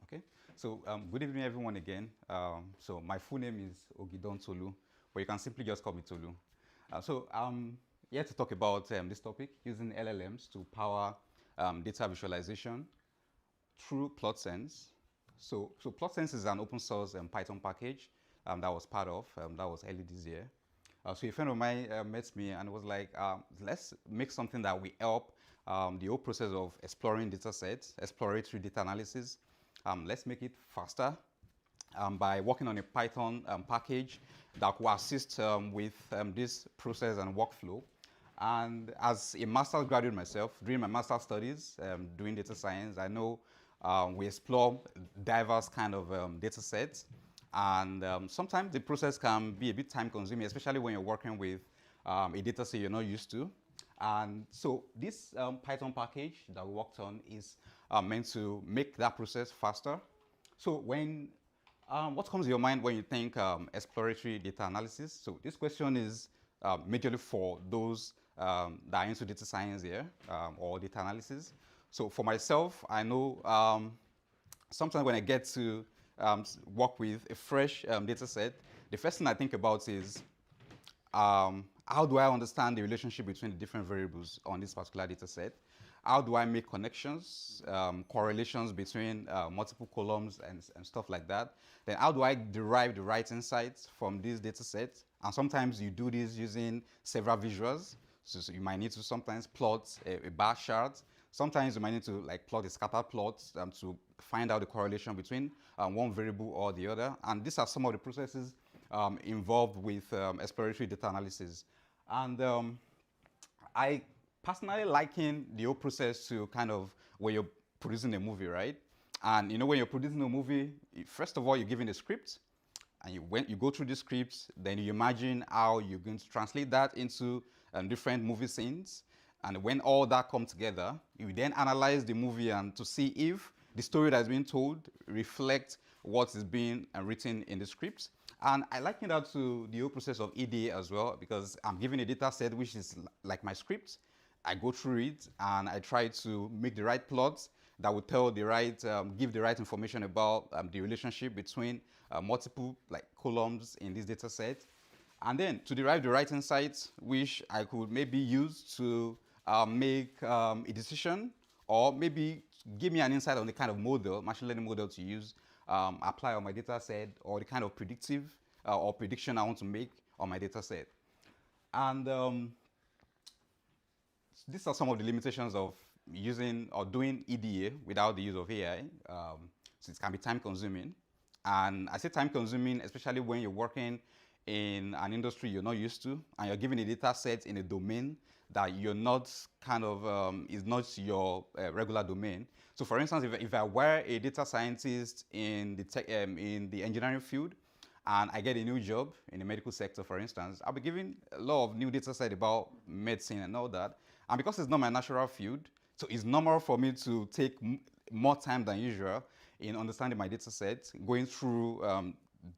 Okay, so good evening, everyone, again. So my full name is Ogidan Tolu, but you can simply just call me Tolu. So I'm here to talk about this topic, using LLMs to power data visualization through PlotSense. So PlotSense is an open source Python package that was part of, that was early this year. So a friend of mine met me and was like, let's make something that will help the whole process of exploring data sets, exploratory data analysis. Let's make it faster by working on a Python package that will assist with this process and workflow. And as a master's graduate myself, during my master's studies doing data science, I know we explore diverse kind of data sets. And sometimes the process can be a bit time consuming, especially when you're working with a data set you're not used to. And so this Python package that we worked on is meant to make that process faster. So what comes to your mind when you think exploratory data analysis? So this question is majorly for those that are into data science here or data analysis. So for myself, I know sometimes when I get to work with a fresh data set, the first thing I think about is how do I understand the relationship between the different variables on this particular data set? How do I make connections, correlations between multiple columns and stuff like that? Then how do I derive the right insights from these data sets? And sometimes you do this using several visuals. So you might need to sometimes plot a bar chart. Sometimes you might need to plot a scatter plot to find out the correlation between one variable or the other. And these are some of the processes involved with exploratory data analysis. And I personally liken the whole process to kind of when you're producing a movie, right? And when you're producing a movie, first of all, you're given a script, and you go through the script, then you imagine how you're going to translate that into different movie scenes. And when all that comes together, you then analyze the movie and to see if the story that's being told reflects what is being written in the script. And I liken that to the whole process of EDA as well, because I'm given a data set which is like my script. I go through it and I try to make the right plots that will tell the right, give the right information about the relationship between multiple columns in this data set. And then to derive the right insights, which I could maybe use to make a decision, or maybe give me an insight on the kind of model, machine learning model to use, apply on my data set, or the kind of predictive or prediction I want to make on my data set. And these are some of the limitations of using or doing EDA without the use of AI. So it can be time consuming. And I say time consuming, especially when you're working in an industry you're not used to, and you're given a data set in a domain that you're not is not your regular domain. So for instance, if I were a data scientist in the engineering field, and I get a new job in the medical sector, for instance, I'll be given a lot of new data set about medicine and all that. And because it's not my natural field, so it's normal for me to take more time than usual in understanding my data set, going through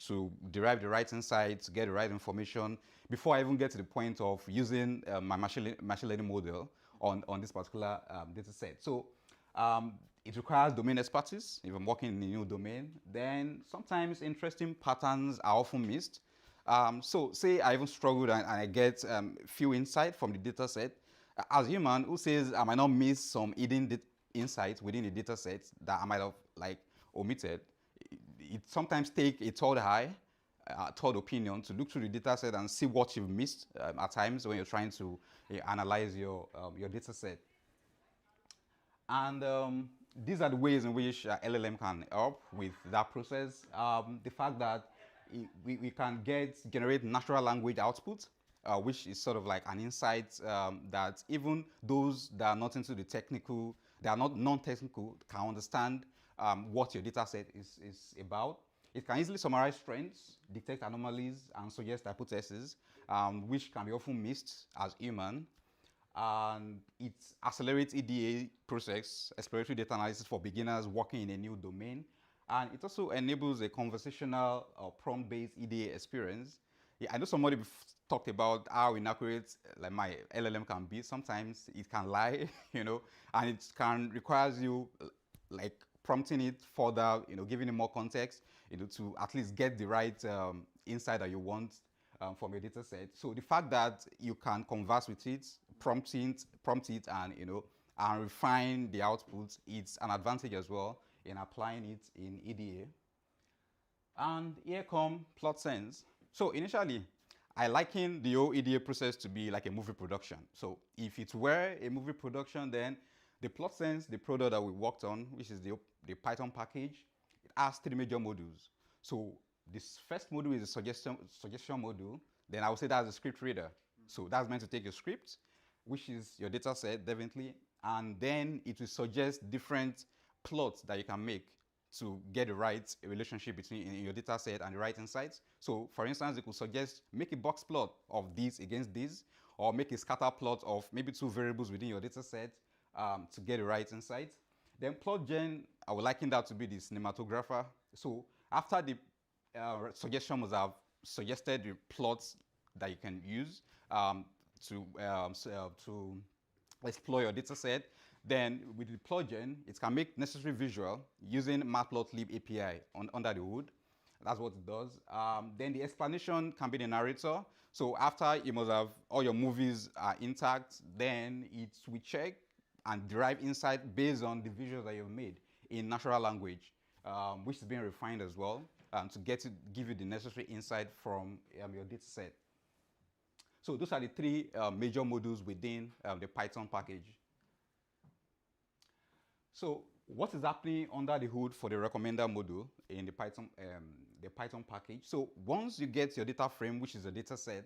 to derive the right insights, get the right information, before I even get to the point of using my machine learning model on this particular data set. So it requires domain expertise if I'm working in a new domain. Then sometimes interesting patterns are often missed. So say I even struggled and I get few insight from the data set. As a human who says I might not miss some hidden insights within the data set that I might have omitted, it sometimes takes a third eye, third opinion to look through the data set and see what you've missed at times when you're trying to analyze your data set. And these are the ways in which LLM can help with that process. The fact that we can generate natural language output, which is sort of like an insight that even those that are not into the technical, they are not non-technical, can understand what your data set is about. It can easily summarize trends, detect anomalies, and suggest hypotheses, which can be often missed as human. And it accelerates EDA process, exploratory data analysis for beginners working in a new domain. And it also enables a conversational or prompt-based EDA experience. Yeah, I know somebody talked about how inaccurate my LLM can be. Sometimes it can lie, and it can requires you prompting it further, giving it more context, to at least get the right insight that you want from your data set. So the fact that you can converse with it, prompt it, and refine the output, it's an advantage as well in applying it in EDA. And here come PlotSense. So initially, I liken the whole EDA process to be like a movie production. So if it were a movie production, then the PlotSense, the product that we worked on, which is the Python package, it has three major modules. So this first module is a suggestion module. Then I would say that's a script reader. So that's meant to take a script, which is your data set, definitely, and then it will suggest different plots that you can make to get the right relationship between your data set and the right insights. So for instance, it could suggest make a box plot of this against this, or make a scatter plot of maybe two variables within your data set to get the right insight. Then plotgen, I would liken that to be the cinematographer. So after the suggestion must have suggested the plots that you can use to explore your data set, then with the plotgen, it can make necessary visual using Matplotlib API under the hood. That's what it does. Then the explanation can be the narrator. So after you must have all your movies are intact, then it will check and derive insight based on the visuals that you've made in natural language, which is being refined as well to give you the necessary insight from your data set. So those are the three major modules within the Python package. So what is happening under the hood for the recommender module in the Python package? So once you get your data frame, which is a data set,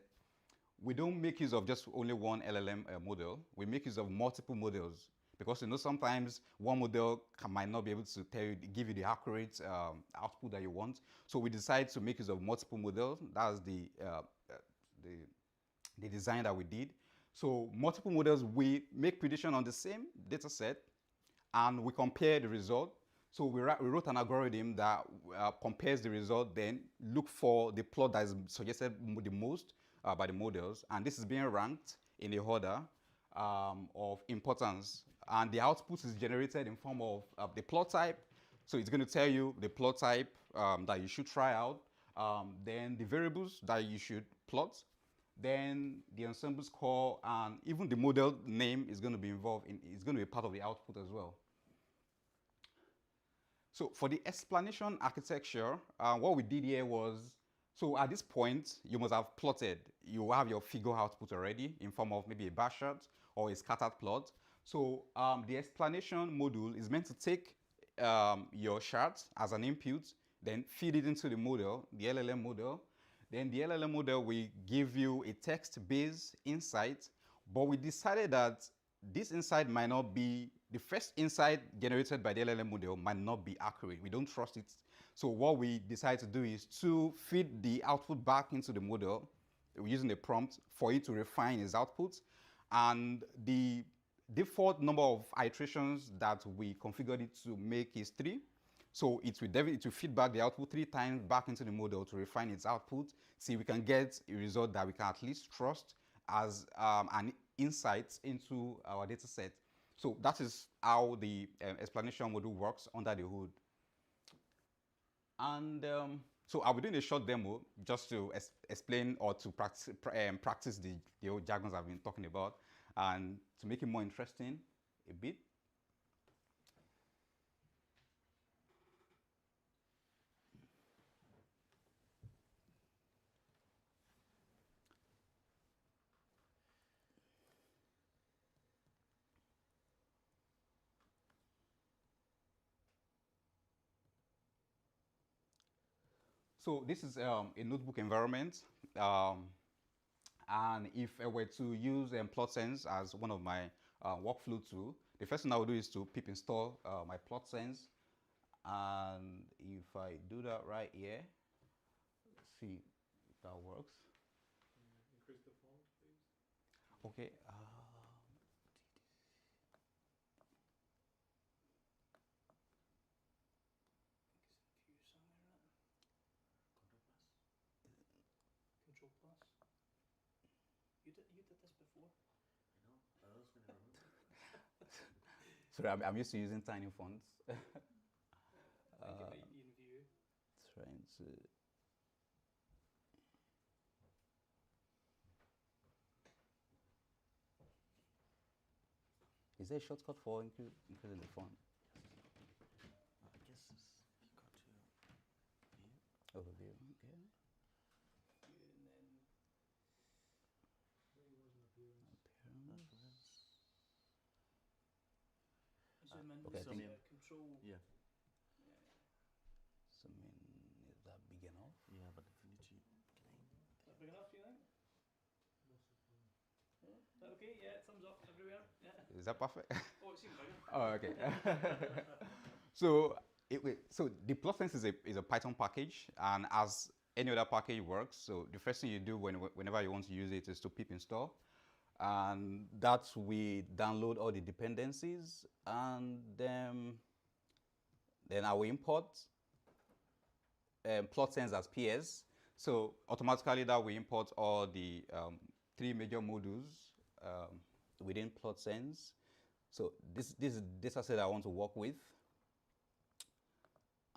we don't make use of just only one LLM model. We make use of multiple models because sometimes one model might not be able to give you the accurate output that you want. So we decide to make use of multiple models. That's the design that we did. So multiple models, we make prediction on the same data set, and we compare the result. So we wrote an algorithm that compares the result, then look for the plot that is suggested the most by the models. And this is being ranked in the order of importance. And the output is generated in form of the plot type. So it's going to tell you the plot type that you should try out, then the variables that you should plot, then the ensemble score, and even the model name is going to be involved it's going to be part of the output as well. So for the explanation architecture, what we did here was, so at this point, you must have plotted. You have your figure output already in form of maybe a bar chart or a scattered plot. So the explanation module is meant to take your chart as an input, then feed it into the model, the LLM model. Then the LLM model will give you a text-based insight, but we decided that this insight might not be, the first insight generated by the LLM model might not be accurate. We don't trust it. So what we decided to do is to feed the output back into the model using a prompt for it to refine its output. And the default number of iterations that we configured it to make is 3. So it will feed back the output 3 times back into the model to refine its output. See, we can get a result that we can at least trust as an insight into our data set. So that is how the explanation module works under the hood. And so I'll be doing a short demo just to explain or to practice the old jargons I've been talking about, and to make it more interesting a bit. So this is a notebook environment. And if I were to use PlotSense as one of my workflow tools, the first thing I will do is to pip install my PlotSense. And if I do that right here, let's see if that works. Increase the font, please. Okay. Control plus. You did this before. I know. I was going to remember. Sorry, I'm used to using tiny fonts. trying to. Is there a shortcut for increasing the font? I guess if you go to view. Overview, okay. And then where was an appearance? Appearance. Zoom in. Okay, I Zoom think. in. Control. Yeah, So, I mean, is that big enough? yeah, but if you need to play. Is that big enough, do you think? Is that okay? Yeah, thumbs up everywhere. Yeah. Is that perfect? Oh, it seems bigger. Oh, okay. So, so the PlotSense is a Python package, and as any other package works, so the first thing you do whenever you want to use it is to pip install, and that's we download all the dependencies, and then I will import PlotSense as PS. So automatically that we import all the three major modules within PlotSense. So this is the data set I want to work with,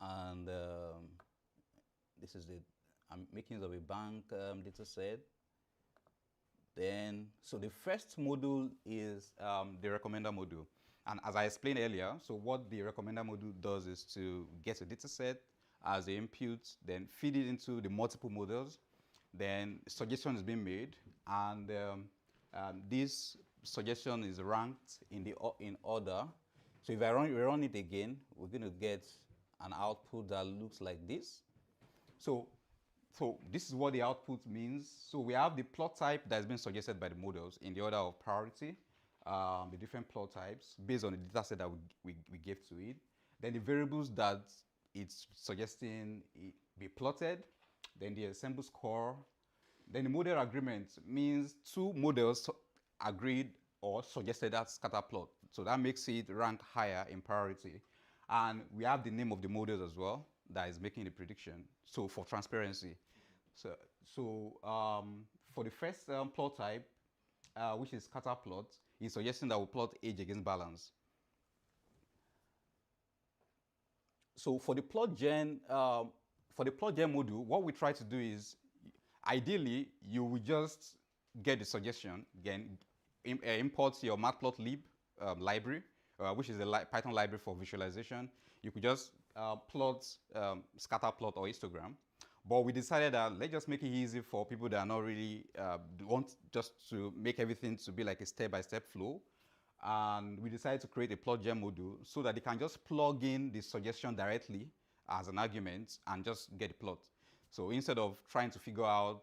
and this is I'm making use of a bank data set. Then, so the first module is the recommender module. And as I explained earlier, so what the recommender module does is to get a data set as the input, then feed it into the multiple models, then suggestion is being made, and this suggestion is ranked in order. So if I run it again, we're going to get an output that looks like this. So this is what the output means. So we have the plot type that's been suggested by the models in the order of priority, the different plot types based on the data set that we gave to it. Then the variables that it's suggesting it be plotted, then the ensemble score. Then the model agreement means two models agreed or suggested that scatter plot. So that makes it rank higher in priority. And we have the name of the models as well that is making the prediction. So for transparency. So for the first plot type, which is scatter plot, is suggesting that we plot age against balance. So for the plotgen module, what we try to do is, ideally, you will just get the suggestion, again, import your matplotlib library, which is a Python library for visualization. You could just plot scatter plot or histogram. But we decided that let's just make it easy for people that are not really want just to make everything to be like a step-by-step flow. And we decided to create a plotgen module so that they can just plug in the suggestion directly as an argument and just get the plot. So instead of trying to figure out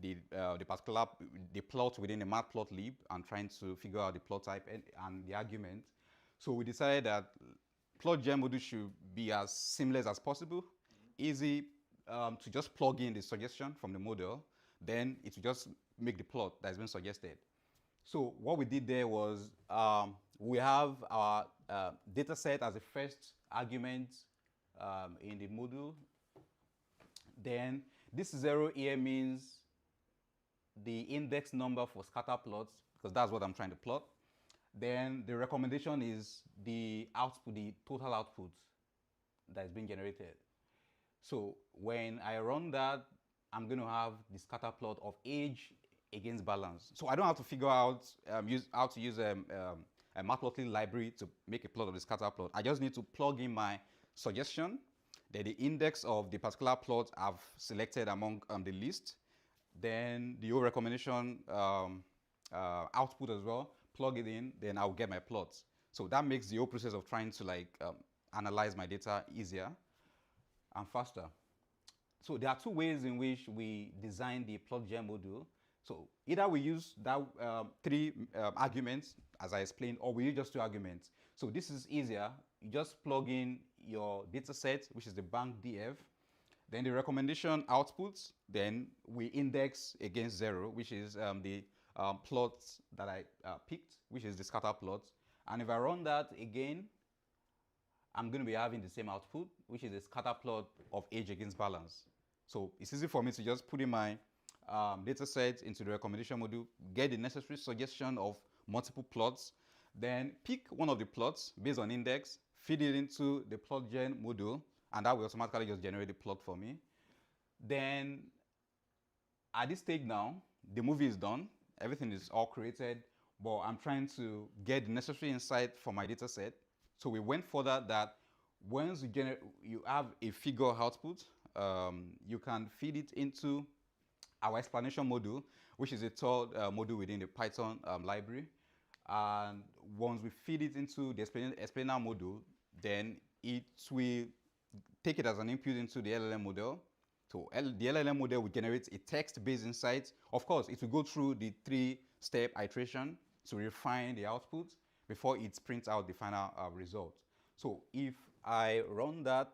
the plot within the matplotlib and trying to figure out the plot type and the argument, so we decided that plotgen module should be as seamless as possible, easy to just plug in the suggestion from the model, then it will just make the plot that's been suggested. So what we did there was we have our data set as a first argument in the module. Then this 0 here means the index number for scatter plots, because that's what I'm trying to plot. Then the recommendation is the output, the total output that is being generated. So when I run that, I'm going to have the scatter plot of age against balance. So I don't have to figure out how to use a matplotlib library to make a plot of the scatter plot. I just need to plug in my suggestion, then the index of the particular plot I've selected among the list, then the whole recommendation output as well, plug it in, then I'll get my plots. So that makes the whole process of trying to analyze my data easier and faster. So there are two ways in which we design the plotgen module. So either we use that three arguments, as I explained, or we use just two arguments. So this is easier. You just plug in your data set, which is the bank df, then the recommendation outputs, then we index against 0, which is the plots that I picked, which is the scatter plot. And if I run that again, I'm going to be having the same output, which is a scatter plot of age against balance. So it's easy for me to just put in my data set into the recommendation module, get the necessary suggestion of multiple plots, then pick one of the plots based on index, feed it into the plotgen module, and that will automatically just generate the plot for me. Then at this stage now, the movie is done, everything is all created, but I'm trying to get the necessary insight from my data set. So we went further that once you have a figure output, you can feed it into our explanation module, which is a third module within the Python library. And once we feed it into the explainer module, then it will take it as an input into the LLM model. So the LLM model will generate a text-based insight. Of course, it will go through the 3-step iteration to refine the output before it prints out the final result. So if I run that,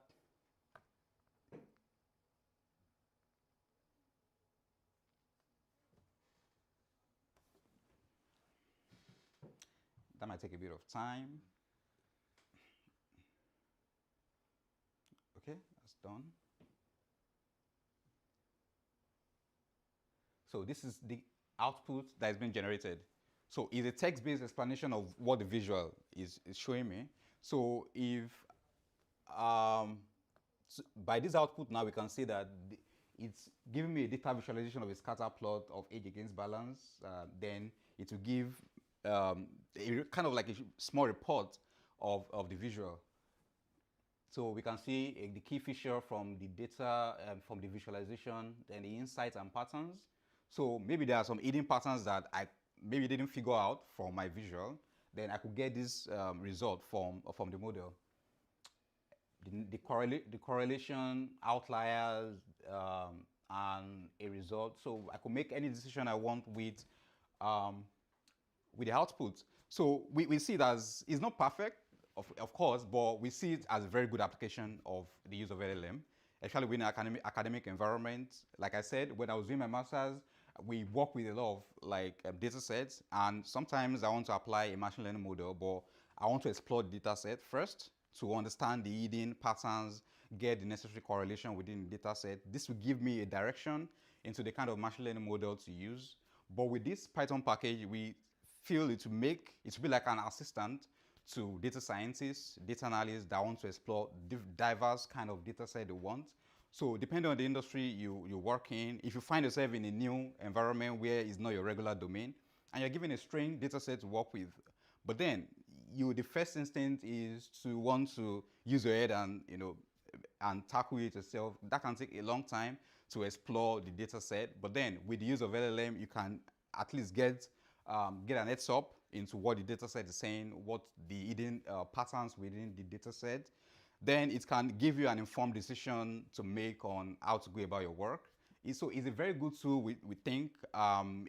that might take a bit of time. Okay, that's done. So this is the output that has been generated. So it's a text-based explanation of what the visual is showing me. So if by this output now we can see that it's giving me a data visualization of a scatter plot of age against balance. Then it will give a kind of like a small report of the visual. So we can see the key feature from the data, from the visualization, then the insights and patterns. So maybe there are some hidden patterns that I maybe didn't figure out from my visual. Then I could get this result from the model. The correlation, outliers, and a result. So I could make any decision I want with the output. So we see it as, it's not perfect, of course, but we see it as a very good application of the use of LLM, especially within an academic environment. Like I said, when I was doing my master's, we work with a lot of data sets, and sometimes I want to apply a machine learning model, but I want to explore the data set first to understand the hidden patterns, get the necessary correlation within the data set. This will give me a direction into the kind of machine learning model to use. But with this Python package, we feel it will be like an assistant to data scientists, data analysts that want to explore diverse kind of data set they want. So depending on the industry you work in, if you find yourself in a new environment where it's not your regular domain, and you're given a strange data set to work with, but then the first instinct is to want to use your head and tackle it yourself. That can take a long time to explore the data set, but then with the use of LLM, you can at least get an heads up into what the data set is saying, what the hidden patterns within the data set. Then it can give you an informed decision to make on how to go about your work. So it's a very good tool, we think,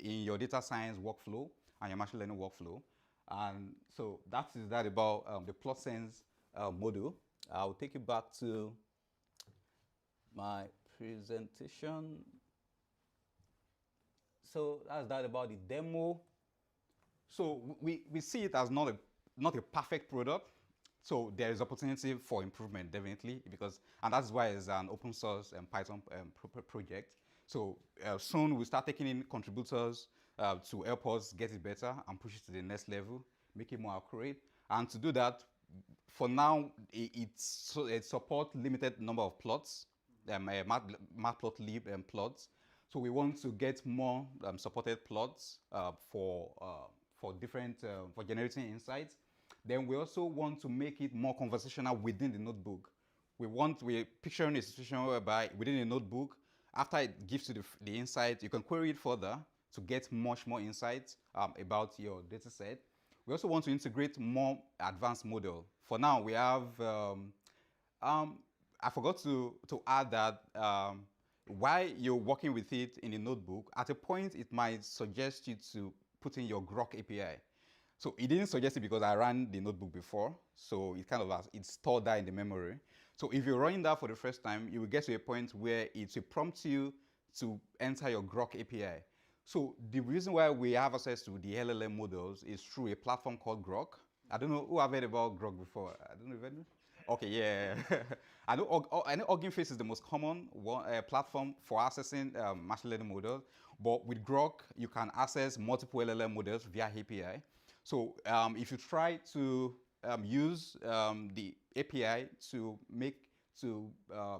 in your data science workflow and your machine learning workflow. And so that is that about the PlotSense module. I'll take you back to my presentation. So that's that about the demo. So we see it as not a perfect product. So there is opportunity for improvement, definitely, and that's why it's an open source Python project. So soon we'll start taking in contributors to help us get it better and push it to the next level, make it more accurate. And to do that, for now, it supports limited number of plots, matplotlib plots. So we want to get more supported plots for generating insights. Then we also want to make it more conversational within the notebook. We're picturing a situation whereby within a notebook, after it gives you the insight, you can query it further to get much more insights about your data set. We also want to integrate more advanced model. For now, we have, I forgot to add that while you're working with it in the notebook, at a point it might suggest you to put in your Grok API. So it didn't suggest it because I ran the notebook before, so it stored that in the memory. So if you're running that for the first time, you will get to a point where it will prompt you to enter your Grok API. So the reason why we have access to the LLM models is through a platform called Grok. I don't know who have heard about Grok before. I don't know if anyone. Okay, yeah. I know Hugging Face is the most common platform for accessing machine learning models, but with Grok, you can access multiple LLM models via API. So if you try to use the API to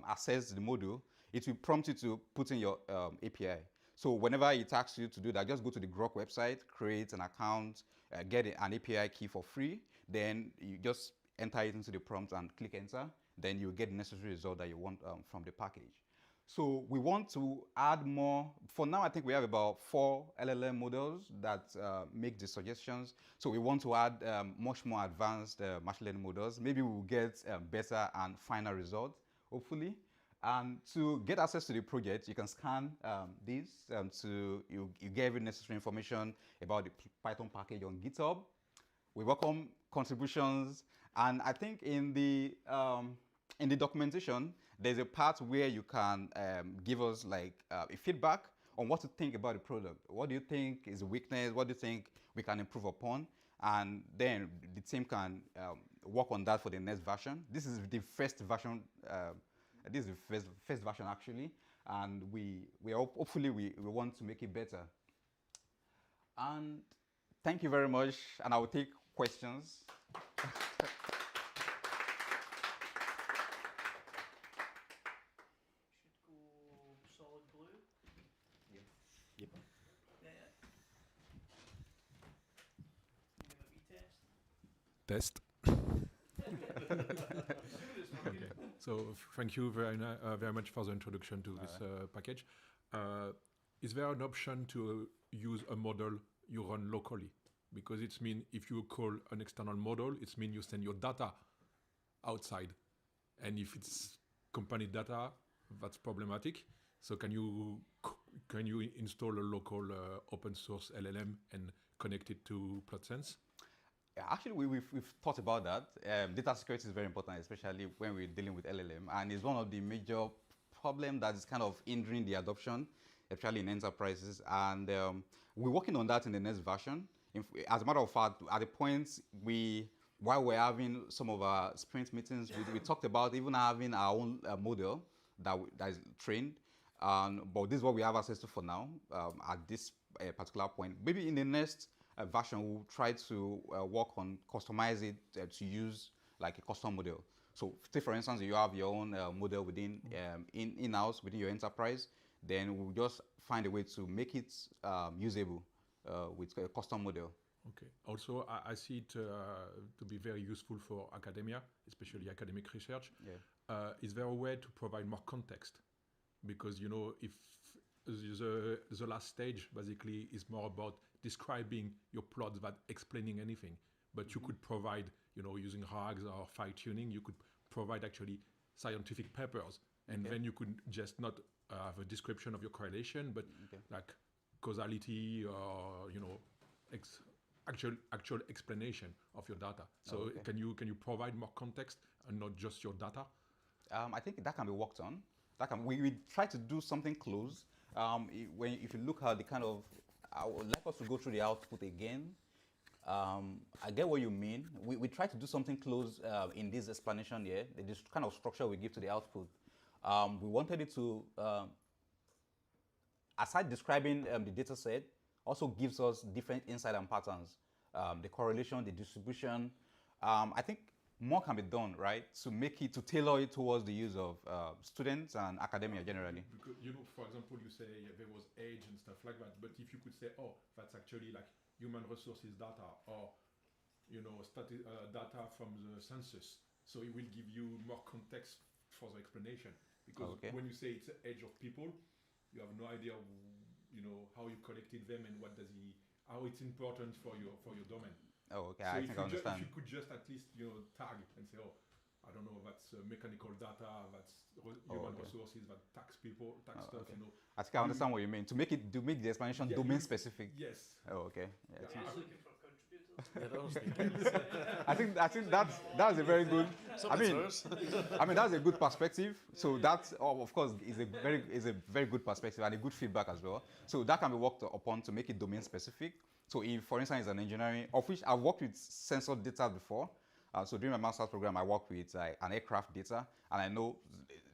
access the module, it will prompt you to put in your API. So whenever it asks you to do that, just go to the Grok website, create an account, get an API key for free. Then you just enter it into the prompt and click enter. Then you get the necessary result that you want from the package. So we want to add more. For now, I think we have about 4 LLM models that make the suggestions. So we want to add much more advanced machine learning models. Maybe we'll get better and finer results, hopefully. And to get access to the project, you can scan these you get every necessary information about the Python package on GitHub. We welcome contributions, and I think in the documentation, there's a part where you can give us like a feedback on what to think about the product. What do you think is a weakness? What do you think we can improve upon? And then the team can work on that for the next version. This is the first version. This is the first version actually, and hopefully we want to make it better. And thank you very much, and I will take questions. Solid blue. Yep. Yeah, yeah. Give it a wee test. Okay. So thank you very much for the introduction to this package. Is there an option to use a model you run locally? Because it's mean if you call an external model, it's mean you send your data outside. And if it's company data, that's problematic. So can you install a local open source LLM and connect it to PlotSense? Yeah, actually, we've thought about that. Data security is very important, especially when we're dealing with LLM, and it's one of the major problems that is kind of hindering the adoption, especially in enterprises. And we're working on that in the next version. As a matter of fact, at the point while we're having some of our sprint meetings, we talked about even having our own model that is trained. But this is what we have access to for now at this particular point. Maybe in the next version, we'll try to work on customize it to use like a custom model. So, say for instance, you have your own model within in-house within your enterprise, then we'll just find a way to make it usable with a custom model. Okay. Also, I see it to be very useful for academia, especially academic research. Yeah. Is there a way to provide more context? Because, you know, if the last stage basically is more about describing your plots than explaining anything, but you could provide, you know, using RAGs or fine tuning, you could provide actually scientific papers, and then you could just not have a description of your correlation, but like causality or, you know, actual explanation of your data. So can you provide more context and not just your data? I think that can be worked on. We try to do something close. If you look at the kind of, I would like us to go through the output again. I get what you mean. We try to do something close in this explanation here. This kind of structure we give to the output. We wanted it to, aside describing the data set, also gives us different insight and patterns. The correlation, the distribution. I think more can be done, right, to tailor it towards the use of students and academia generally. Because, you know, for example, you say there was age and stuff like that, but if you could say, oh, that's actually like human resources data, or, you know, data from the census, so it will give you more context for the explanation. Because when you say it's the age of people, you have no idea, you know, how you collected them and how it's important for your domain. Oh, okay. So I think I understand. If you could just at least, you know, tag and say, oh, I don't know, that's mechanical data, that's human resources, that tax stuff, you know. I think I understand what you mean. To make the explanation domain specific. Yes. Oh, okay. Yeah, I was looking for contributors. Yeah, that was thinking. I think that's a very good. I mean that's a good perspective. So that, of course, is a very good perspective and a good feedback as well. So that can be worked upon to make it domain specific. So if, for instance, it's an engineering, of which I've worked with sensor data before. So during my master's program, I worked with an aircraft data, and I know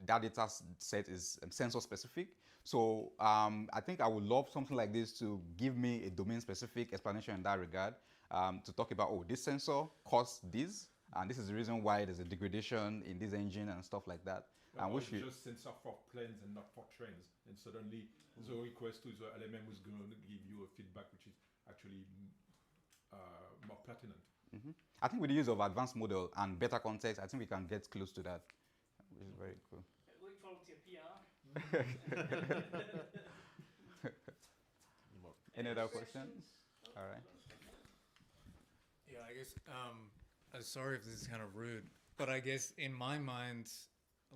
that data set is sensor specific. So I think I would love something like this to give me a domain specific explanation in that regard, to talk about, oh, this sensor costs this, And this is the reason why there's a degradation in this engine and stuff like that. And Or which it's just sensor for planes and not for trains. And suddenly the request to the LLM is going to give you a feedback which is actually more pertinent. I think with the use of advanced model and better context, I think we can get close to that, which is very cool. Looking forward to your PR. Any other questions? All right. Yeah, I guess. Sorry if this is kind of rude, but I guess in my mind,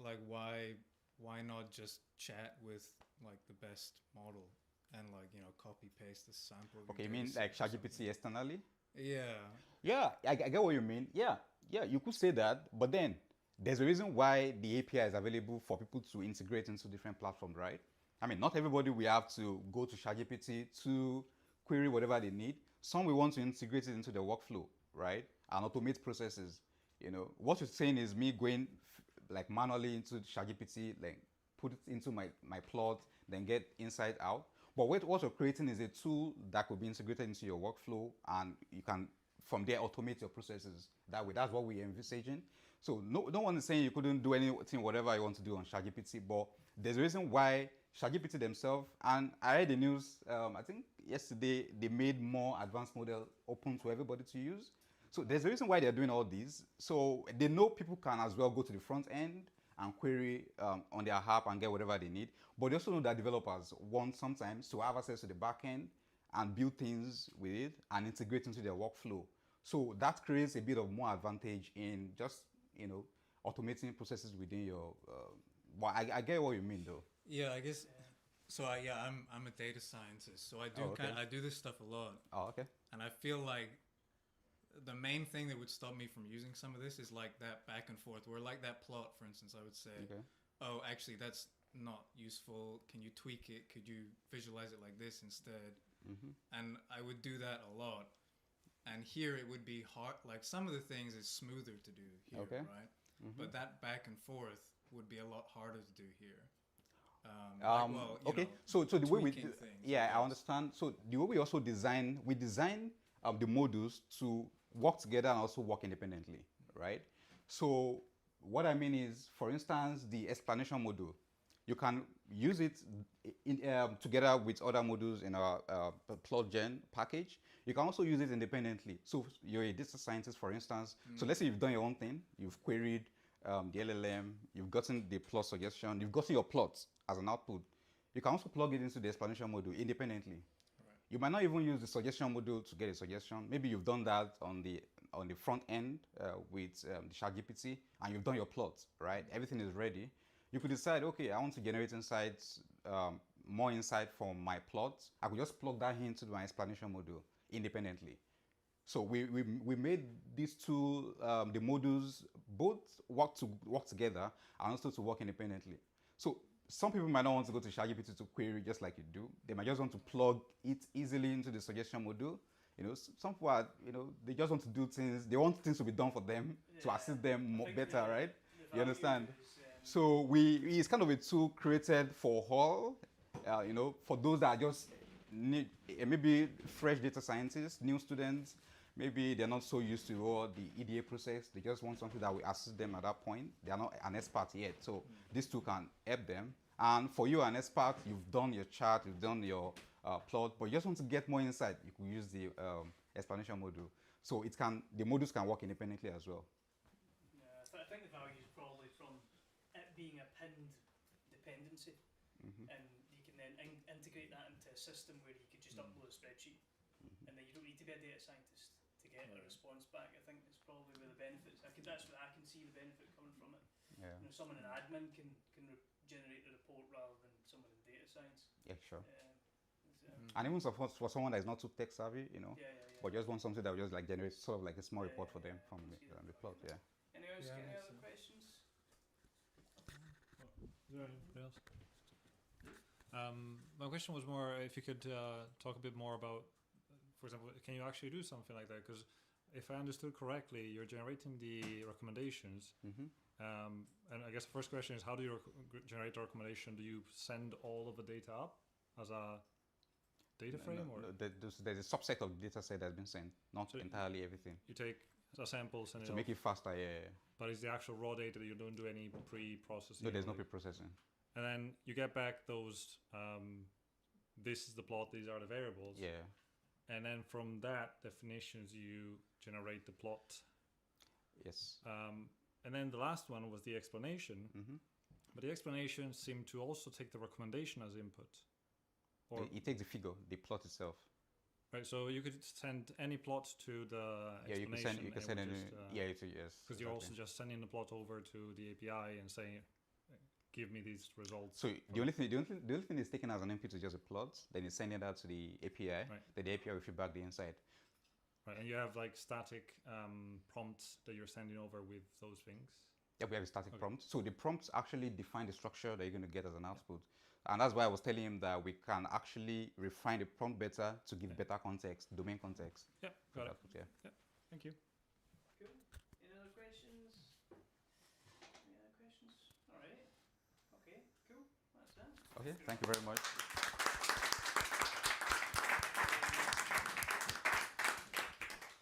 like, why not just chat with like the best model and like copy paste the sample. of Okay, your you mean dataset like or something? ChatGPT externally? Yeah. Yeah, I get what you mean. Yeah, you could say that, but then there's a reason why the API is available for people to integrate into different platforms, right? I mean, not everybody will have to go to ChatGPT to query whatever they need. Some will want to integrate it into their workflow, right? And automate processes. What you're saying is me going like manually into ChatGPT, like put it into my plot, then get insight out. But what you're creating is a tool that could be integrated into your workflow, and you can from there automate your processes that way. That's what we're envisaging. So no one is saying you couldn't do anything, whatever you want to do on ChatGPT, but there's a reason why ChatGPT themselves, and I read the news, I think yesterday, they made more advanced model open to everybody to use. So there's a reason why they're doing all these. So they know people can as well go to the front end and query on their app and get whatever they need. But they also know that developers want sometimes to have access to the back end and build things with it and integrate into their workflow. So that creates a bit of more advantage in just, automating processes within your, well, I get what you mean though. Yeah, I guess. So I'm a data scientist, so I do I do this stuff a lot. Oh, okay. And I feel like the main thing that would stop me from using some of this is like that back and forth. Where like that plot, for instance, I would say, oh, actually that's not useful. Can you tweak it? Could you visualize it like this instead? And I would do that a lot. And here it would be hard. Like some of the things is smoother to do here, right? But that back and forth would be a lot harder to do here. So the way we, things, I understand. So the way we also design the modules to work together and also work independently, right? So what I mean is, for instance, the explanation module, you can use it together with other modules in our plotgen package. You can also use it independently. So you're a data scientist, for instance. So let's say you've done your own thing. You've queried the LLM. You've gotten the plot suggestion. You've gotten your plots as an output. You can also plug it into the explanation module independently. Right. You might not even use the suggestion module to get a suggestion. Maybe you've done that on the front end with the ChatGPT, and you've done your plots, right? Everything is ready. You could decide, okay, I want to generate insights, more insight from my plots. I could just plug that into my explanation module independently. So we made these two, the modules, both work together and also to work independently. So some people might not want to go to ChatGPT to query just like you do. They might just want to plug it easily into the suggestion module. Some people are, they just want to do things. They want things to be done for them to assist them better, right? You understand? So it's kind of a tool created for all, for those that just need maybe fresh data scientists, new students. Maybe they're not so used to all the EDA process. They just want something that will assist them at that point. They are not an expert yet. So this tool can help them. And for you, an expert, you've done your chart, you've done your plot, but you just want to get more insight, you could use the explanation module. So the modules can work independently as well. Yeah, I think the value is probably from it being a pinned dependency. And you can then integrate that into a system where you could just upload a spreadsheet. And then you don't need to be a data scientist to get a response back. I think it's probably where the benefits. That's where I can see the benefit coming from it. Yeah. Someone in admin can generate the report rather than someone in data science. Yeah, sure. And even for someone that is not too tech savvy, but just want something that will just like generate sort of like a small report for them from the plot. Yeah. Any other questions? Is there anybody else? My question was more if you could talk a bit more about, for example, can you actually do something like that? Because if I understood correctly, you're generating the recommendations. And I guess the first question is, how do you generate the recommendation? Do you send all of the data up as a data frame? No, there's a subset of the data set that's been sent, not entirely everything. You take a sample, send it to off. make it faster. Yeah. But it's the actual raw data that you don't do any pre-processing. No, there's no really. pre-processing. And then you get back those. This is the plot. These are the variables. Yeah. And then from that definitions, you generate the plot. Yes. And then the last one was the explanation. Mm-hmm. But the explanation seemed to also take the recommendation as input. Or It takes the figure, the plot itself. right, so you could send any plot to the Yeah, explanation. you can send any. Yeah, yes. Because you're also just sending the plot over to the API and saying, "Give me these results." So the only thing is taken as an input is just a plot. Then it's sending that to the API. Right. Then the API will feedback the inside. Right, and you have like static prompts that you're sending over with those things. Yeah, we have a static Okay. prompt. So the prompts actually define the structure that you're going to get as an output. And that's why I was telling him that we can actually refine the prompt better to give better context, domain context. Yeah, got it. Output, yeah. Thank you. Cool. Any other questions? Any other questions? All right. Okay, cool. That's done. Okay, thank you very much.